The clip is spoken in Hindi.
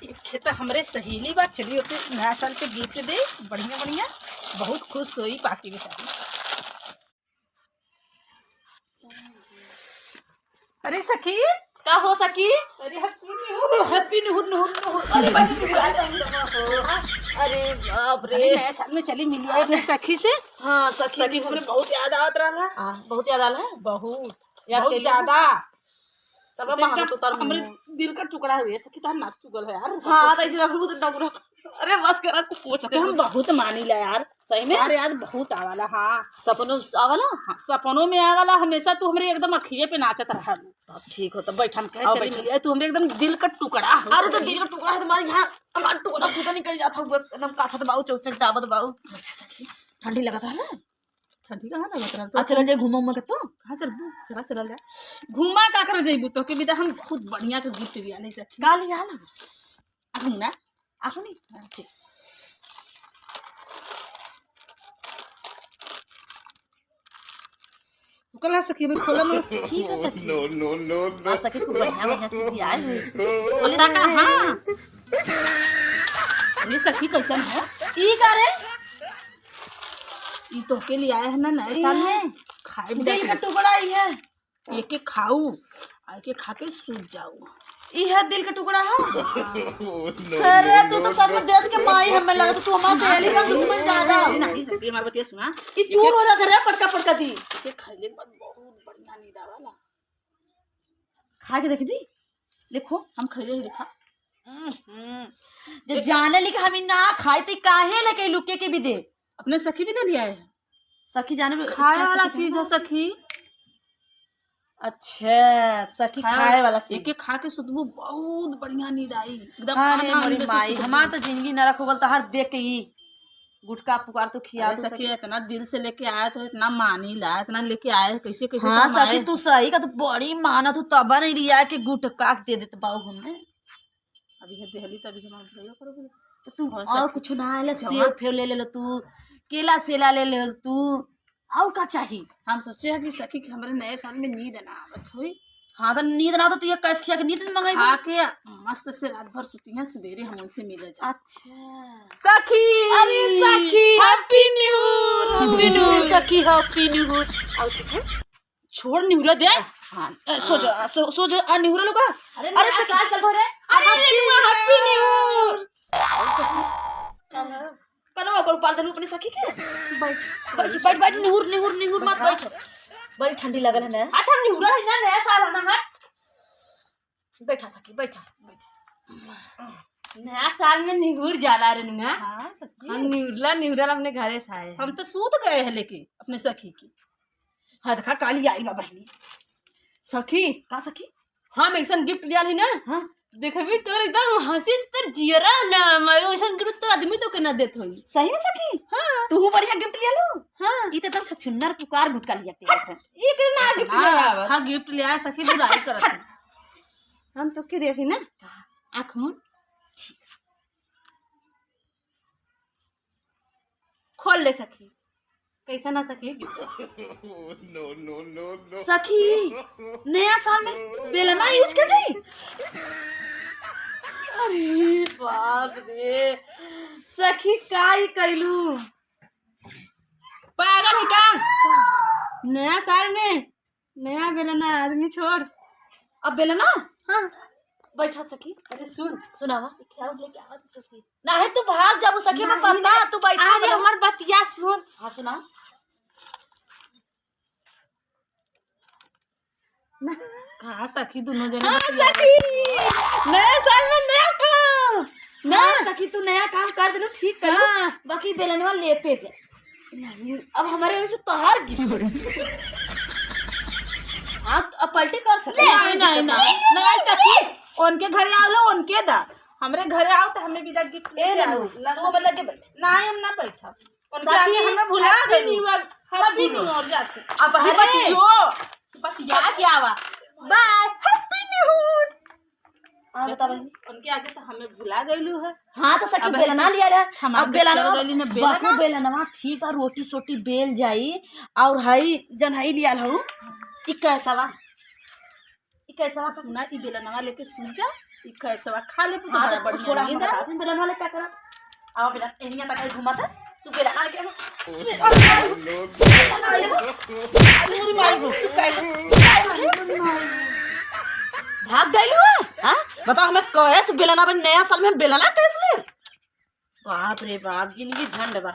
एक खेत हमरे सहेली बात चली होते नया साल पे गिफ्ट दे बढ़िया बढ़िया बहुत खुश होई पाकी बेचारी। अरे सखी का हो सकी? अरे हैप्पी न्यू ईयर अरे बाप रे नया साल में चली मिली है अपने सखी से। हाँ सखी सखी हमरे बहुत याद आवत रहा बहुत याद आला है। बहुत याद बहुत कैली? ज्यादा तब हम तो तर हमरे दिल का टुकड़ा हुई है सखी तार नाक चुगल है यार। हाँ तो इसे रखू तो डगरो। अरे बस करा कुछ पूछ तो हम बहुत मानी ला यार सही में यार यार बहुत आवाला। हाँ सपनों आवाला। हाँ, सपनों में आवाला हमेशा तू हमरे एकदम अखिए पे नाचत रहा। अब ठीक हो तब बैठ हम कहे चली मिली तू हमरे एकदम दिल का टुकड़ा हो। अरे तो दिल का टुकड़ा है तुम्हारे यहाँ हमारा टुकड़ा पूरा निकल जाता हुआ एकदम काछा दबाऊ चौक चौक दाबत बाऊ। अच्छा सखी ठंडी लगता है ना। ठंडी कहाँ लगत रहा तो चल जाए घूमो मत तो कहाँ चल चला जा घूमा का कर जइबू तो के बिदा हम बहुत बढ़िया के गिफ्ट लिया नहीं सखी का लिया ना आखू ना आखो नहीं ठीक कला सखी में खोला में ठीक है सखी नो सखी को बढ़िया बढ़िया चीज आए हुए बोले का हां अरे सखी कैसन है ई का रे ई तो के लिए आए हैं ना नए साल में खाए भी दिल का टुकड़ा ही है। एक एक खाऊ आ के खा के सूझ जाऊ ई है दिल का टुकड़ा है। अरे तू तो सच में देश के माई हमें लगा तू हमारे सहेली का दुश्मन ज्यादा नहीं सखी हमारी बतिया सुना ई चूर हो जाता रे पटका पटका दी के खाइले के बाद बहुत बढ़िया नींद आवाला। खा के देख दी देखो हम खइले ही देखा जब जाने ली कि हम ना खाए तो काहे लेके लुके के भी दे अपने सखी भी दे दिया है सखी जाने खाए वाला चीज है सखी। अच्छा सखी खाए वाला चीज एक खा के सुतबू बहुत बढ़िया नींद आई एकदम अरे मोरी माई हमार तो जिंदगी न रखोगल तो हर देख के ही गुटका पुकार तो खिया तो सखी इतना दिल से लेके आया तो इतना मानी ला इतना लेके आए कैसे कैसे हाँ सखी तू सही का तो बड़ी माना तू तब नहीं लिया कि गुटका दे देते बाबू घूमने अभी है देहली तभी हम भैया करोगे तो तू और कुछ ना आले सेब फेव ले लो तू केला सेला ले लो तू और का चाहिए। हम सोचे हैं कि सखी के हमारे नए साल में नींद ना आवत होई। हाँ तो नींद ना तो ये कैसे खिया के नींद मंगाई खा के मस्त से रात भर सोती हैं सवेरे हम उनसे मिले जाए। अच्छा सखी अरे सखी हैप्पी न्यू सखी हैप्पी न्यू और ठीक है छोड़ निहुरा दे। हाँ सो जो आ निहुरा लोग अरे सखी चल भरे अरे हैप्पी न्यू सखी कनो कर पाल दे अपनी सखी के बैठ बैठ बैठ निहुर मत बैठ बड़ी ठंडी लगल है ना। हाथ हम निहुरा है ना नया साल है ना बैठा सखी बैठा नया साल में निहुर जाला रे नुआ। हाँ सखी हम निहुरला अपने घरे से आए। हम तो सूत गए हैं लेके अपने सखी की। हाँ देखा काली आई बा बहनी सखी का सखी हम ऐसा गिफ्ट लिया है ना। हाँ देखबी तोर एकदम हंसी से तो जियरा ना मैं ऐसा गिफ्ट तो आदमी तो के ना देत होई। सही में सखी हाँ तू बढ़िया गिफ्ट लिया लो। हाँ ई तो एकदम छछुन्नर पुकार गुटका लिया तेरे एक ना गिफ्ट लिया अच्छा गिफ्ट लिया सखी बुराई करत हम तो के देखी ना आँख मुन खोल ले सखी कैसा ना सखी सखी नया साल में बेलना यूज कर रही। अरे बाप रे सखी का ही कैलू पागल है का नया साल में नया बेलना आदमी छोड़ अब बेलना हाँ बैठा सखी अरे सुन सुनावा क्या लेके आवा सखी ना है तू भाग जाबू सखी में पता तू बैठा अरे हमार बतिया सुन। हाँ सुना कहाँ सखी दोनों जने हाँ सखी नया साल में नया काम ना सखी तू नया काम कर दे ठीक कर हाँ। बाकी बेलनवा लेते जा नहीं अब हमारे ओर से तोहार गिफ्ट हाँ अब पलटी कर सकते नहीं सखी उनके घरे आओ लो उनके दा हमरे घरे आओ तो हमें विदा गिफ्ट ए ना तू हम लगे बैठ नहीं हम ना बैठा उनके आगे हमें भुला गई हम भी नहीं और जाते अब अभी बस जो बस जा क्या आवा बाय हैप्पी न्यू ईयर। हां बता भाई उनके आगे तो हमें भुला गईलू है। हाँ तो सखी बेलना लिया रहा अब बेलना बेलनवा ठीक है रोटी सोटी बेल जाई और हई जन हई लिया हूँ ई कैसा बा ई कैसा सुना ई बेलनवा लेके सुन जा ई कैसवा खा ले तो हां बड़ा तो बढ़िया छोड़ा नींद हम आ। बता दे बेलन वाले क्या करा आओ बेलन एनिया तक घुमा था तू बेलन आ गया अरे माई गो तू कैसे भाग गइल हुआ हां बताओ हमें कैसे बेलना नया साल में बेलना कैसे ले बाप रे बाप जिंदगी झंड बा।